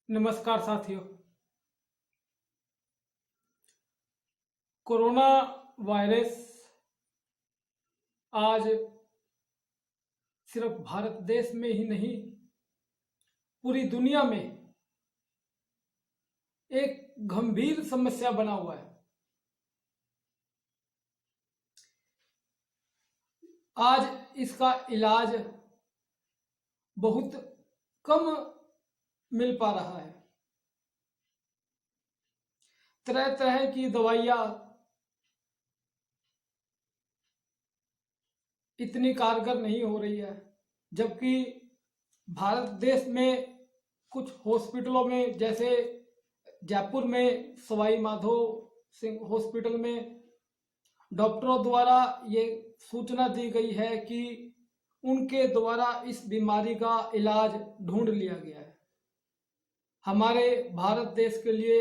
नमस्कार साथियों। Corona virus आज सिर्फ भारत देश में ही नहीं, पूरी दुनिया में एक गंभीर समस्या बना हुआ है। आज इसका इलाज बहुत कम मिल पा रहा है। तरह तरह की दवाइयाँ इतनी कारगर नहीं हो रही है, जबकि भारत देश में कुछ हॉस्पिटलों में, जैसे जयपुर में सवाई माधो सिंह हॉस्पिटल में, डॉक्टरों द्वारा ये सूचना दी गई है कि उनके द्वारा इस बीमारी का इलाज ढूंढ लिया गया है। हमारे भारत देश के लिए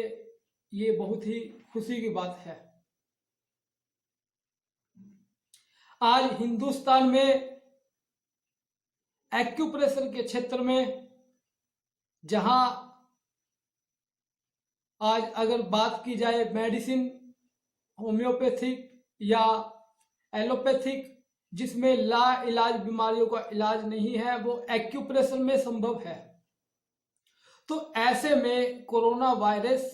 ये बहुत ही खुशी की बात है। आज हिंदुस्तान में एक्यूप्रेशर के क्षेत्र में, जहां आज अगर बात की जाए मेडिसिन होम्योपैथिक या एलोपैथिक, जिसमें ला इलाज बीमारियों का इलाज नहीं है, वो एक्यूप्रेशर में संभव है। तो ऐसे में कोरोना वायरस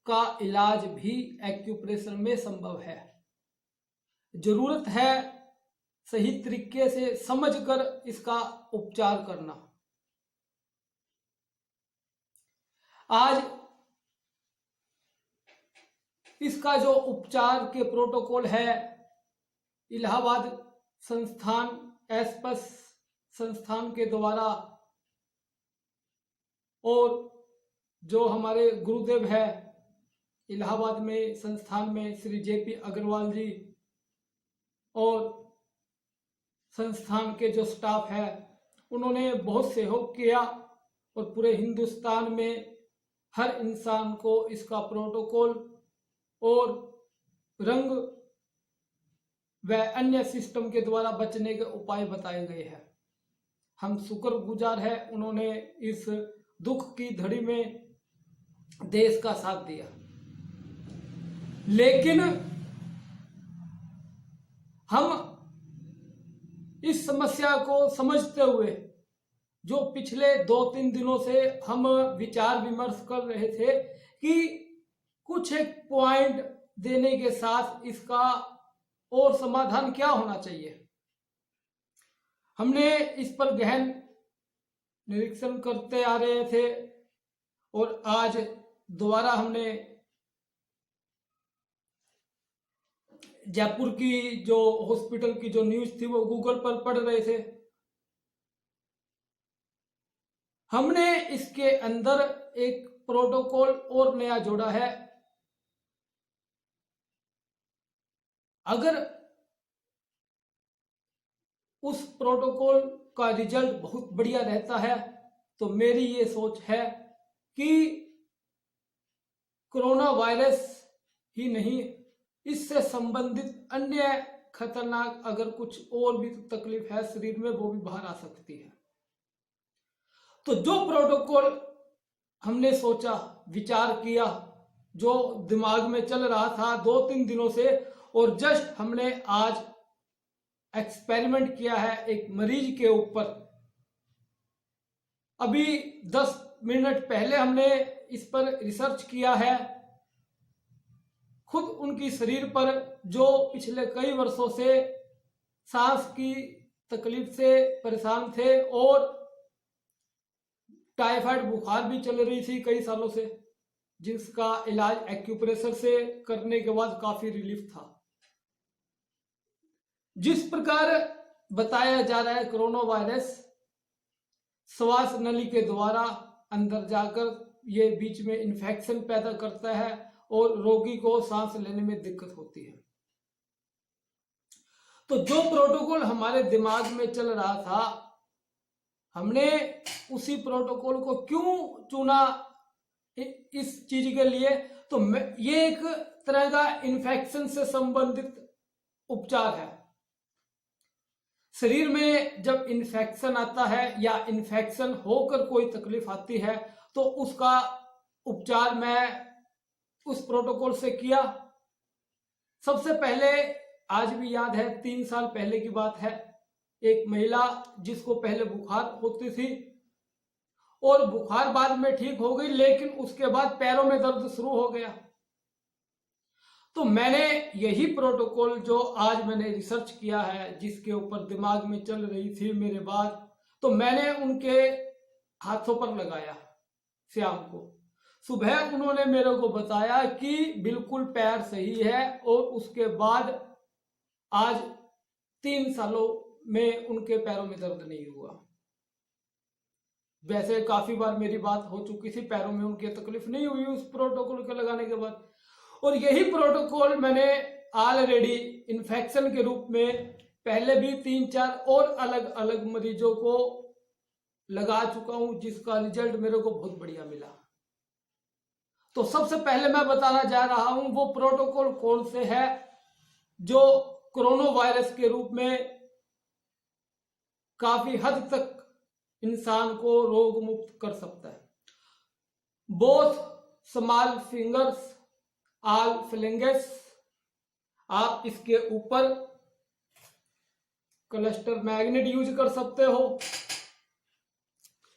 का इलाज भी एक्यूप्रेशर में संभव है। जरूरत है सही तरीके से समझकर इसका उपचार करना। आज इसका जो उपचार के प्रोटोकॉल है, इलाहाबाद संस्थान एस्पस संस्थान के द्वारा, और जो हमारे गुरुदेव है इलाहाबाद में संस्थान में श्री जेपी अग्रवाल जी, और संस्थान के जो स्टाफ है, उन्होंने बहुत सहयोग किया और पूरे हिंदुस्तान में हर इंसान को इसका प्रोटोकॉल और रंग व अन्य सिस्टम के द्वारा बचने के उपाय बताए गए हैं। हम शुक्रगुजार हैं, उन्होंने इस दुख की घड़ी में देश का साथ दिया। लेकिन हम इस समस्या को समझते हुए, जो पिछले 2-3 दिनों से हम विचार विमर्श कर रहे थे कि कुछ एक पॉइंट देने के साथ इसका और समाधान क्या होना चाहिए, हमने इस पर गहन निरीक्षण करते आ रहे थे। और आज दोबारा हमने जयपुर की जो हॉस्पिटल की जो न्यूज थी वो गूगल पर पढ़ रहे थे। हमने इसके अंदर एक प्रोटोकॉल और नया जोड़ा है। अगर उस प्रोटोकॉल का रिजल्ट बहुत बढ़िया रहता है, तो मेरी ये सोच है कि कोरोना वायरस ही नहीं, इससे संबंधित अन्य खतरनाक अगर कुछ और भी तकलीफ है शरीर में, वो भी बाहर आ सकती है। तो जो प्रोटोकॉल हमने सोचा, विचार किया, जो दिमाग में चल रहा था 2-3 दिनों से, और जस्ट हमने आज एक्सपेरिमेंट किया है एक मरीज के ऊपर। अभी 10 मिनट पहले हमने इस पर रिसर्च किया है। खुद उनकी शरीर पर, जो पिछले कई वर्षों से सांस की तकलीफ से परेशान थे और टाइफाइड बुखार भी चल रही थी कई सालों से, जिसका इलाज एक्यूप्रेशर से करने के बाद काफी रिलीफ था। जिस प्रकार बताया जा रहा है, कोरोना वायरस श्वास नली के द्वारा अंदर जाकर ये बीच में इन्फेक्शन पैदा करता है और रोगी को सांस लेने में दिक्कत होती है। तो जो प्रोटोकॉल हमारे दिमाग में चल रहा था, हमने उसी प्रोटोकॉल को क्यों चुना इस चीज के लिए? तो ये एक तरह का इन्फेक्शन से संबंधित उपचार है। शरीर में जब इन्फेक्शन आता है या इन्फेक्शन होकर कोई तकलीफ आती है, तो उसका उपचार मैं उस प्रोटोकॉल से किया। सबसे पहले, आज भी याद है, 3 साल पहले की बात है, एक महिला जिसको पहले बुखार होती थी और बुखार बाद में ठीक हो गई, लेकिन उसके बाद पैरों में दर्द शुरू हो गया। तो मैंने यही प्रोटोकॉल जो आज मैंने रिसर्च किया है, जिसके ऊपर दिमाग में चल रही थी मेरे बात, तो मैंने उनके हाथों पर लगाया। शाम को सुबह उन्होंने मेरे को बताया कि बिल्कुल पैर सही है, और उसके बाद आज 3 सालों में उनके पैरों में दर्द नहीं हुआ। वैसे काफी बार मेरी बात हो चुकी थी, पैरों में उनकी तकलीफ नहीं हुई उस प्रोटोकॉल के लगाने के बाद। और यही प्रोटोकॉल मैंने ऑलरेडी इन्फेक्शन के रूप में पहले भी 3-4 और अलग अलग मरीजों को लगा चुका हूं, जिसका रिजल्ट मेरे को बहुत बढ़िया मिला। तो सबसे पहले मैं बताना जा रहा हूं वो प्रोटोकॉल कौन से है जो कोरोना वायरस के रूप में काफी हद तक इंसान को रोग मुक्त कर सकता है। बोथ स्मॉल फिंगर्स ऑल फ्लेंगेस, आप इसके ऊपर क्लस्टर मैग्नेट यूज कर सकते हो,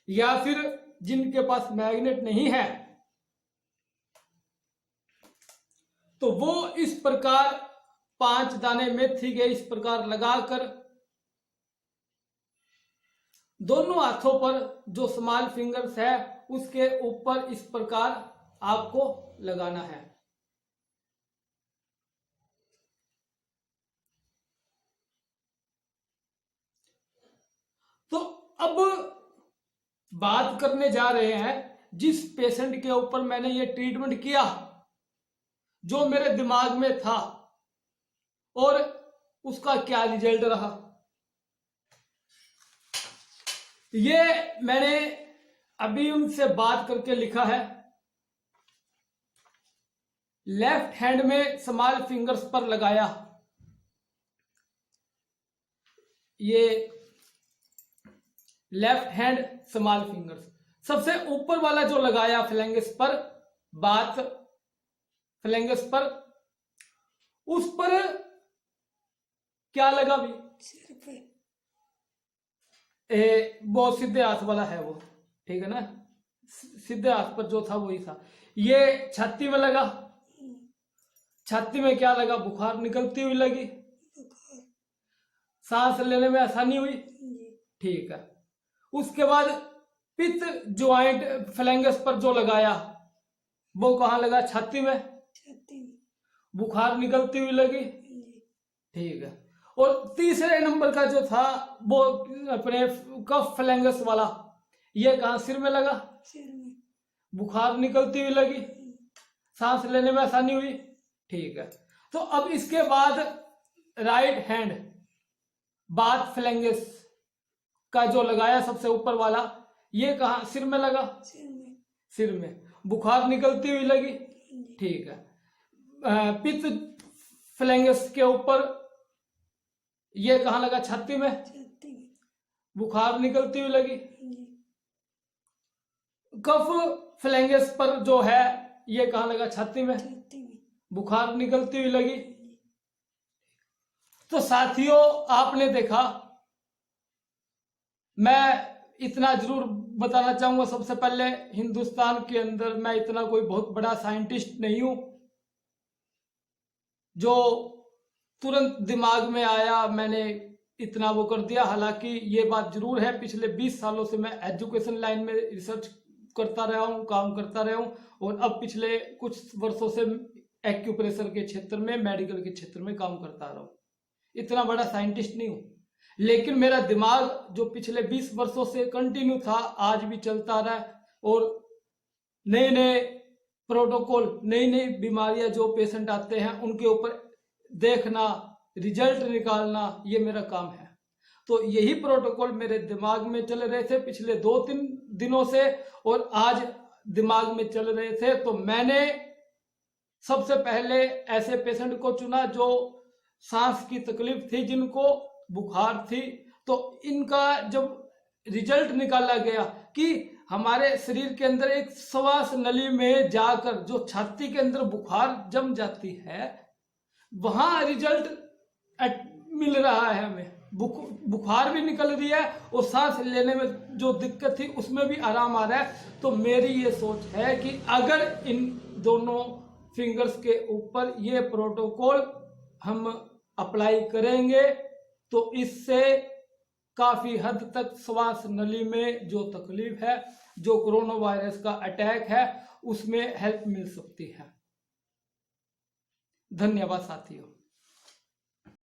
या फिर जिनके पास मैग्नेट नहीं है तो वो इस प्रकार 5 दाने मेथी के इस प्रकार लगाकर दोनों हाथों पर जो स्मॉल फिंगर्स है उसके ऊपर इस प्रकार आपको लगाना है। तो अब बात करने जा रहे हैं जिस पेशेंट के ऊपर मैंने ये ट्रीटमेंट किया, जो मेरे दिमाग में था और उसका क्या रिजल्ट रहा। ये मैंने अभी उनसे बात करके लिखा है। लेफ्ट हैंड में स्मॉल फिंगर्स पर लगाया, ये लेफ्ट हैंड स्मॉल फिंगर्स, सबसे ऊपर वाला जो लगाया फ्लैंगस पर, बात फ्लैंगस पर, उस पर क्या लगा भी, सिर पे, वो सीधे हाथ वाला है वो, ठीक है ना, सीधे हाथ पर जो था वही था। ये छाती में लगा, छाती में क्या लगा, बुखार निकलती हुई लगी, सांस लेने में आसानी हुई, ठीक है। उसके बाद पित्त ज्वाइंट फ्लैंगस पर जो लगाया वो कहाँ लगा, छाती में, बुखार निकलती हुई लगी, ठीक है। और तीसरे नंबर का जो था वो अपने कफ फ्लैंगस वाला, ये कहाँ, सिर में लगा, सिर में, बुखार निकलती हुई लगी, सांस लेने में आसानी हुई, ठीक है। तो अब इसके बाद राइट हैंड बात फ्लैंगस का जो लगाया सबसे ऊपर वाला, ये कहाँ, सिर में लगा, सिर में, बुखार निकलती हुई लगी, ठीक है। पित्त फ्लैंगस के ऊपर ये कहाँ लगा, छाती में, बुखार निकलती हुई लगी। कफ फ्लैंगस पर जो है ये कहाँ लगा, छाती में, बुखार निकलती हुई लगी। तो साथियों, आपने देखा, मैं इतना जरूर बताना चाहूंगा, सबसे पहले हिंदुस्तान के अंदर मैं इतना कोई बहुत बड़ा साइंटिस्ट नहीं हूं जो तुरंत दिमाग में आया मैंने इतना वो कर दिया। हालांकि ये बात जरूर है, पिछले 20 सालों से मैं एजुकेशन लाइन में रिसर्च करता रहा हूँ, काम करता रहा हूँ, और अब पिछले कुछ वर्षों से एक्यूप्रेशर के क्षेत्र में, मेडिकल के क्षेत्र में काम करता रहा हूँ। इतना बड़ा साइंटिस्ट नहीं हूँ, लेकिन मेरा दिमाग जो पिछले 20 वर्षों से कंटिन्यू था, आज भी चलता रहा, और नए नए प्रोटोकॉल, नई नई बीमारियां जो पेशेंट आते हैं उनके ऊपर देखना, रिजल्ट निकालना, ये मेरा काम है। तो यही प्रोटोकॉल मेरे दिमाग में चल रहे थे पिछले 2-3 दिनों से, और आज दिमाग में चल रहे थे। तो मैंने सबसे पहले ऐसे पेशेंट को चुना जो सांस की तकलीफ थी, जिनको बुखार थी। तो इनका जब रिजल्ट निकाला गया कि हमारे शरीर के अंदर एक श्वास नली में जाकर जो छाती के अंदर बुखार जम जाती है, वहां रिजल्ट मिल रहा है हमें। बुखार भी निकल रही है और सांस लेने में जो दिक्कत थी उसमें भी आराम आ रहा है। तो मेरी ये सोच है कि अगर इन दोनों फिंगर्स के ऊपर ये प्रोटोकॉल हम अप्लाई करेंगे तो इससे काफी हद तक श्वास नली में जो तकलीफ है, जो कोरोना वायरस का अटैक है, उसमें हेल्प मिल सकती है। धन्यवाद साथियों।